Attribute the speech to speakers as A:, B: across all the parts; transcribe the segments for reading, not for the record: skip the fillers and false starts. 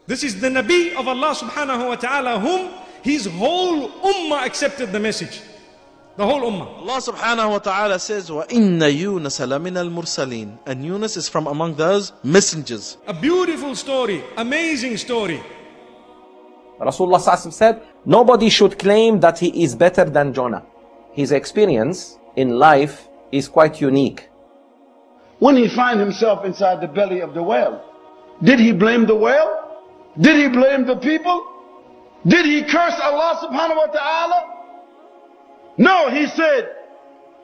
A: This is the Nabi of Allah subhanahu wa ta'ala, whom his whole ummah accepted the message. The whole ummah.
B: Allah subhanahu wa ta'ala says, وَإِنَّ يُونَسَ لَمِنَ الْمُرْسَلِينَ. And Yunus is from among those messengers.
A: A beautiful story, amazing story.
C: Rasulullah said, nobody should claim that he is better than Jonah. His experience in life is quite unique.
D: When he found himself inside the belly of the whale, did he blame the whale? Did he blame the people? Did he curse Allah subhanahu wa ta'ala? No, he said,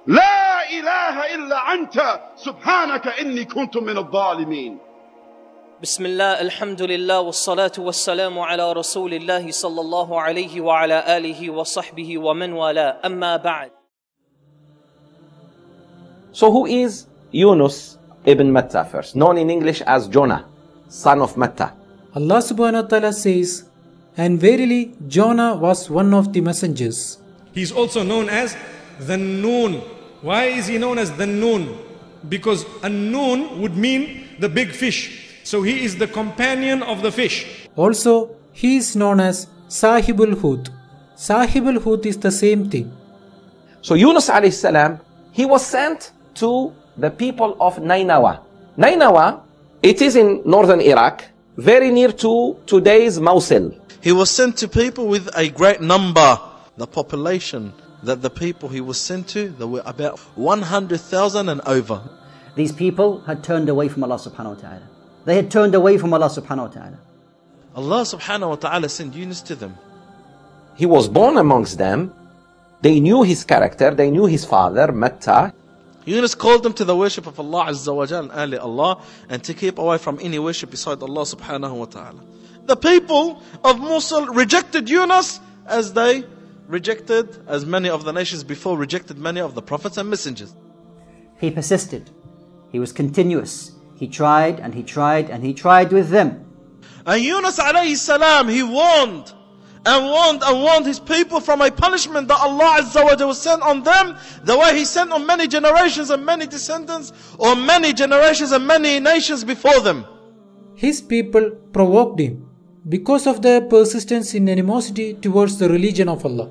D: La ilaha illa anta subhanaka inni kuntu min al-zalimin.
E: Bismillah, alhamdulillah, wassalatu wassalamu ala rasulillah sallallahu alayhi wa ala alihi wa sahbihi wa man wala, amma ba'd.
C: So who is Yunus ibn Matta first, known in English as Jonah, son of Matta?
F: Allah subhanahu wa ta'ala says, and verily Jonah was one of the messengers.
A: He's also known as the Noon. Why is he known as the Noon? Because a Noon would mean the big fish. So he is the companion of the fish.
F: Also, he is known as Sahibul Hut. Sahibul Hut is the same thing.
C: So Yunus alayhi salam, he was sent to the people of Nainawa. Nainawa, it is in northern Iraq, very near to today's Mosul.
B: He was sent to people with a great number. The population that the people he was sent to, there were about 100,000 and over.
G: These people had turned away from Allah subhanahu wa ta'ala. They had turned away from Allah subhanahu wa ta'ala.
B: Allah subhanahu wa ta'ala sent Yunus to them.
C: He was born amongst them. They knew his character. They knew his father, Matta.
B: Yunus called them to the worship of Allah Azza wa Jal, only Allah, and to keep away from any worship beside Allah subhanahu wa ta'ala. The people of Mosul rejected Yunus as they rejected, as many of the nations before rejected many of the prophets and messengers.
G: He persisted. He was continuous. He tried and he tried and he tried with them.
B: And Yunus alayhi salam, he warned and warned his people from a punishment that Allah Azza wa Jalla sent on them, the way He sent on many generations and many descendants, or many generations and many nations before them.
F: His people provoked him because of their persistence in animosity towards the religion of Allah,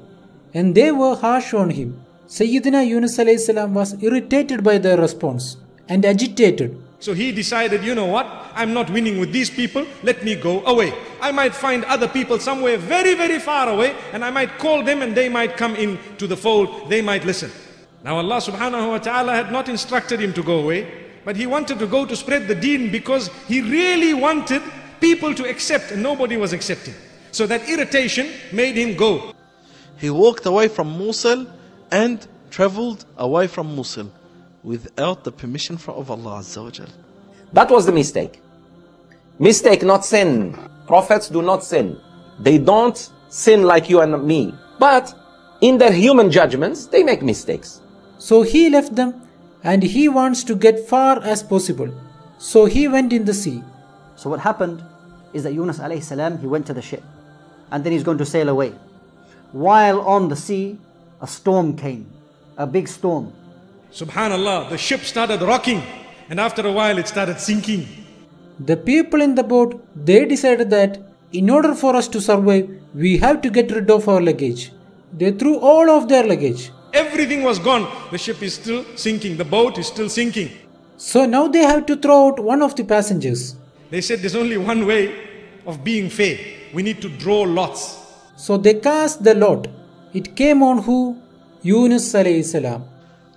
F: and they were harsh on him. Sayyidina Yunus alayhi salam was irritated by their response and agitated.
A: So he decided, you know what, I'm not winning with these people, let me go away. I might find other people somewhere very, very far away, and I might call them and they might come in to the fold, they might listen. Now Allah subhanahu wa ta'ala had not instructed him to go away, but he wanted to go to spread the deen because he really wanted people to accept, and nobody was accepting. So that irritation made him go.
B: He walked away from Mosul and traveled away from Mosul without the permission of Allah Azza wa Jal.
C: That was the mistake. Mistake, not sin. Prophets do not sin. They don't sin like you and me. But in their human judgments, they make mistakes.
F: So he left them and he wants to get far as possible. So he went in the sea.
G: So what happened is that Yunus alayhi salam, he went to the ship and then he's going to sail away. While on the sea, a storm came, a big storm.
A: Subhanallah, the ship started rocking, and after a while it started sinking.
F: The people in the boat, they decided that in order for us to survive, we have to get rid of our luggage. They threw all of their luggage.
A: Everything was gone. The ship is still sinking. The boat is still sinking.
F: So now they have to throw out one of the passengers.
A: They said there's only one way of being fair. We need to draw lots.
F: So they cast the lot. It came on who? Yunus alayhi salam.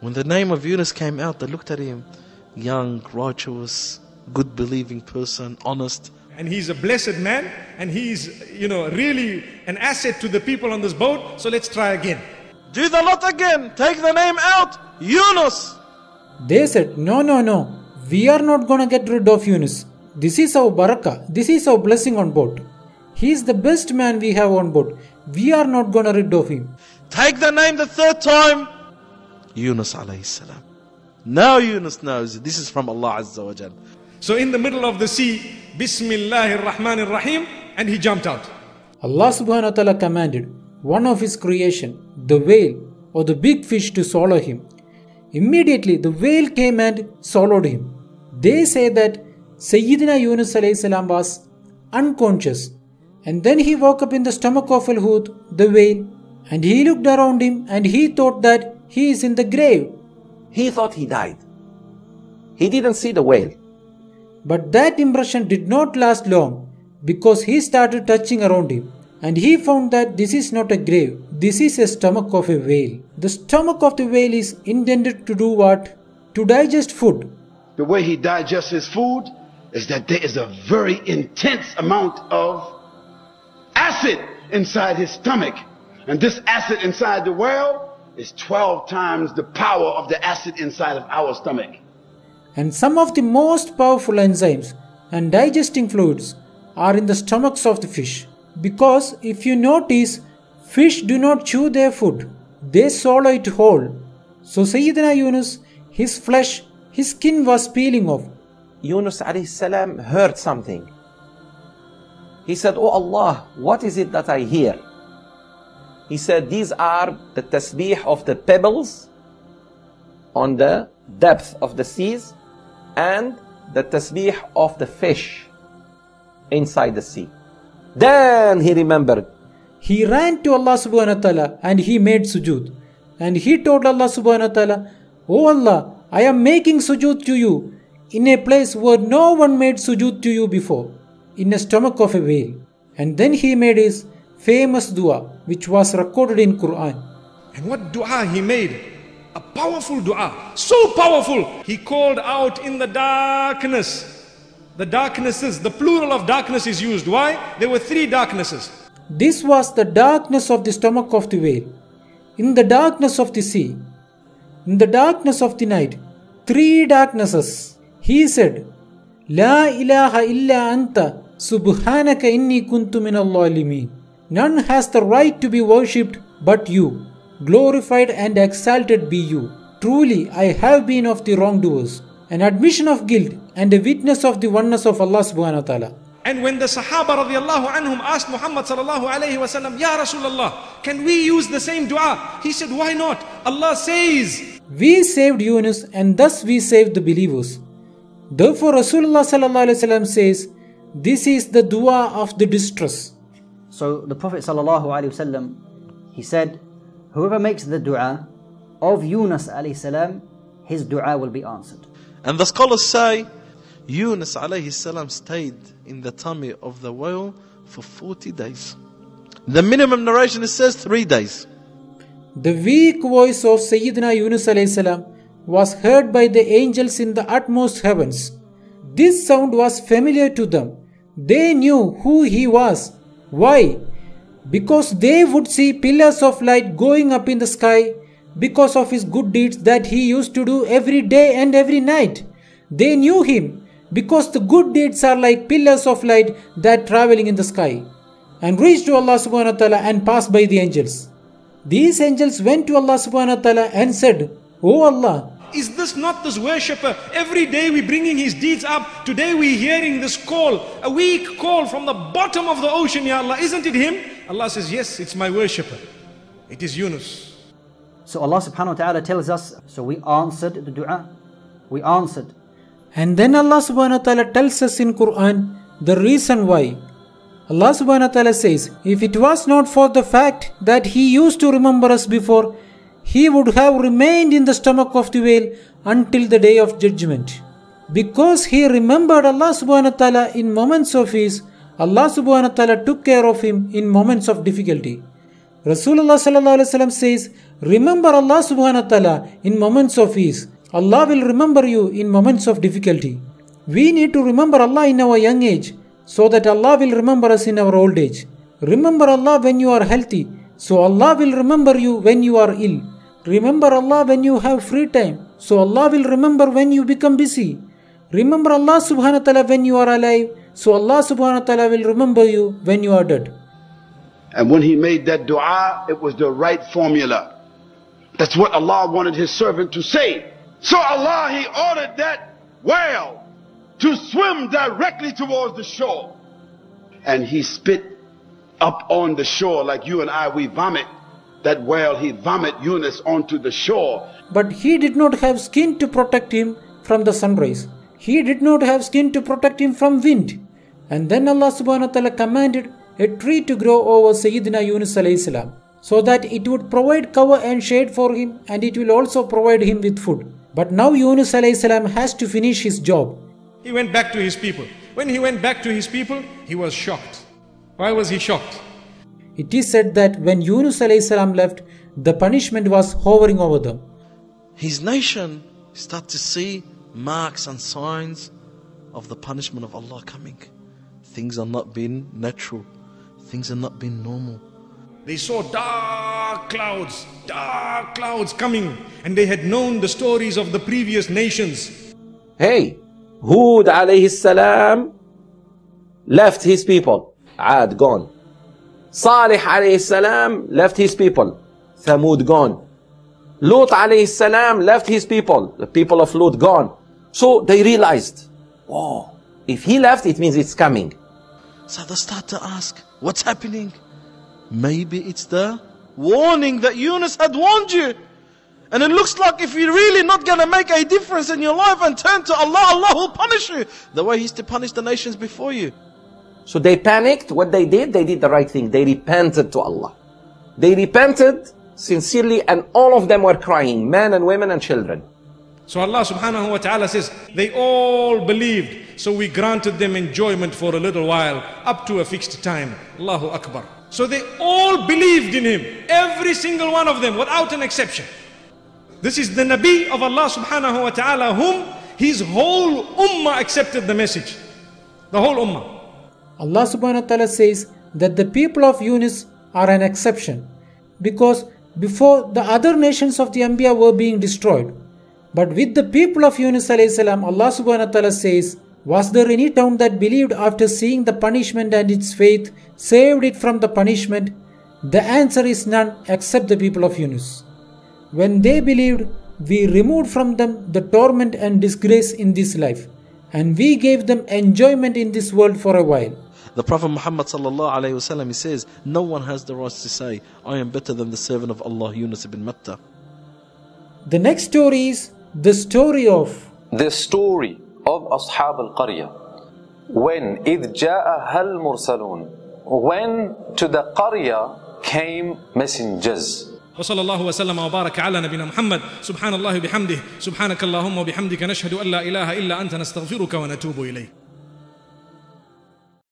B: When the name of Yunus came out, they looked at him, young, righteous, good believing person, honest.
A: And he's a blessed man, and he's, really an asset to the people on this boat. So let's try again.
B: Do the lot again. Take the name out. Yunus.
F: They said, no. We are not going to get rid of Yunus. This is our barakah. This is our blessing on board. He is the best man we have on board. We are not going to rid of him.
B: Take the name the third time. Yunus alayhi salam. Now Yunus knows this is from Allah Azza wa Jal.
A: So in the middle of the sea, Bismillahir Rahmanir Rahim, and he jumped out.
F: Allah subhanahu wa ta'ala commanded one of his creation, the whale or the big fish, to swallow him. Immediately the whale came and swallowed him. They say that Sayyidina Yunus alayhi salam was unconscious. And then he woke up in the stomach of Al-Hut, the whale, and he looked around him and he thought that he is in the grave.
C: He thought he died. He didn't see the whale.
F: But that impression did not last long, because he started touching around him and he found that this is not a grave, this is a stomach of a whale. The stomach of the whale is intended to do what? To digest food.
D: The way he digests his food is that there is a very intense amount of acid inside his stomach. And this acid inside the whale is 12 times the power of the acid inside of our stomach.
F: And some of the most powerful enzymes and digesting fluids are in the stomachs of the fish. Because if you notice, fish do not chew their food, they swallow it whole. So Sayyidina Yunus, his flesh, his skin was peeling off.
C: Yunus alayhi salam heard something. He said, "Oh Allah, what is it that I hear?" He said, "These are the tasbih of the pebbles on the depth of the seas and the tasbih of the fish inside the sea." Then he remembered.
F: He ran to Allah subhanahu wa ta'ala and he made sujood. And he told Allah subhanahu wa ta'ala, "Oh Allah, I am making sujood to you in a place where no one made sujood to you before, in the stomach of a whale." And then he made his famous dua, which was recorded in Qur'an.
A: And what dua he made? A powerful dua, so powerful. He called out in the darkness. The darknesses, the plural of darkness is used. Why? There were 3 darknesses.
F: This was the darkness of the stomach of the whale, in the darkness of the sea, in the darkness of the night. 3 darknesses. He said, "La ilaha illa anta, subhanaka inni kuntu minal zalimin." None has the right to be worshipped but you. Glorified and exalted be you. Truly I have been of the wrongdoers. An admission of guilt and a witness of the oneness of Allah subhanahu wa ta'ala.
A: And when the Sahaba radiallahu anhum asked Muhammad sallallahu alayhi wa sallam, "Ya Rasulullah, can we use the same dua?" He said, "Why not? Allah says,
F: we saved Yunus and thus we saved the believers." Therefore Rasulullah sallallahu alayhi wa sallam says, this is the dua of the distress.
G: So the Prophet sallallahu alaihi wasallam, he said, whoever makes the dua of Yunus alayhi salam, his dua will be answered.
B: And the scholars say, Yunus alayhi salam stayed in the tummy of the whale for 40 days. The minimum narration, it says 3 days.
F: The weak voice of Sayyidina Yunus alayhi salam was heard by the angels in the utmost heavens. This sound was familiar to them. They knew who he was. Why? Because they would see pillars of light going up in the sky because of his good deeds that he used to do every day and every night. They knew him because the good deeds are like pillars of light that traveling in the sky and reach to Allah subhanahu wa ta'ala and pass by the angels. These angels went to Allah subhanahu wa ta'ala and said, "O Allah,
A: is this not this worshipper? Every day we bringing his deeds up. Today we hearing this call, a weak call from the bottom of the ocean, Ya Allah. Isn't it him?" Allah says, "Yes, it's my worshipper. It is Yunus."
G: So Allah subhanahu wa ta'ala tells us, so we answered the dua. We answered.
F: And then Allah subhanahu wa ta'ala tells us in Qur'an the reason why. Allah subhanahu wa ta'ala says, if it was not for the fact that he used to remember us before, he would have remained in the stomach of the whale until the day of judgment. Because he remembered Allah subhanahu wa ta'ala in moments of ease, Allah subhanahu wa ta'ala took care of him in moments of difficulty. Rasulullah sallallahu alaihi wasallam says, remember Allah subhanahu wa ta'ala in moments of ease. Allah will remember you in moments of difficulty. We need to remember Allah in our young age so that Allah will remember us in our old age. Remember Allah when you are healthy, so Allah will remember you when you are ill. Remember Allah when you have free time, so Allah will remember when you become busy. Remember Allah subhanahu wa ta'ala when you are alive, so Allah subhanahu wa ta'ala will remember you when you are dead.
D: And when he made that dua, it was the right formula. That's what Allah wanted his servant to say. So Allah, he ordered that whale to swim directly towards the shore. And he spit up on the shore like you and I, we vomit. That whale, he vomit Yunus onto the shore.
F: But he did not have skin to protect him from the sunrise. He did not have skin to protect him from wind. And then Allah subhanahu wa ta'ala commanded a tree to grow over Sayyidina Yunus alayhi salam, so that it would provide cover and shade for him, and it will also provide him with food. But now Yunus alayhi salam has to finish his job.
A: He went back to his people. When he went back to his people, he was shocked. Why was he shocked?
F: It is said that when Yunus alayhi salam left, the punishment was hovering over them.
B: His nation started to see marks and signs of the punishment of Allah coming. Things are not being natural. Things are not being normal.
A: They saw dark clouds coming, and they had known the stories of the previous nations.
C: Hey, Hud alayhi salam left his people. Ad gone. Salih alayhi salam left his people. Thamud gone. Lut alayhi salam left his people. The people of Lut gone. So they realized, oh, if he left, it means it's coming.
B: So they start to ask, what's happening? Maybe it's the warning that Yunus had warned you. And it looks like if you're really not going to make a difference in your life and turn to Allah, Allah will punish you the way He used to punish the nations before you.
C: So they panicked. What they did the right thing. They repented to Allah. They repented sincerely, and all of them were crying, men and women and children.
A: So Allah subhanahu wa ta'ala says, they all believed, so we granted them enjoyment for a little while, up to a fixed time. Allahu Akbar. So they all believed in Him, every single one of them, without an exception. This is the Nabi of Allah subhanahu wa ta'ala, whom his whole ummah accepted the message. The whole ummah.
F: Allah subhanahu wa ta'ala says that the people of Yunus are an exception, because before the other nations of the Anbiya were being destroyed. But with the people of Yunus alayhi salam, Allah subhanahu wa ta'ala says, was there any town that believed after seeing the punishment and its faith saved it from the punishment? The answer is none except the people of Yunus. When they believed, we removed from them the torment and disgrace in this life, and we gave them enjoyment in this world for a while.
B: The Prophet Muhammad sallallahu alayhi wasallam, he says, no one has the right to say, I am better than the servant of Allah, Yunus ibn Matta.
F: The next story is the story of
H: Ashab al-Qarya. When إِذْ جَاءَهَا الْمُرْسَلُونَ, when to the Qarya came messengers.
A: وصلى الله وسلم وبارك على نبينا محمد سبحان الله بحمده سبحانك اللهم وبحمدك نشهد أن لا إله إلا أنت نستغفرك ونتوب إليك.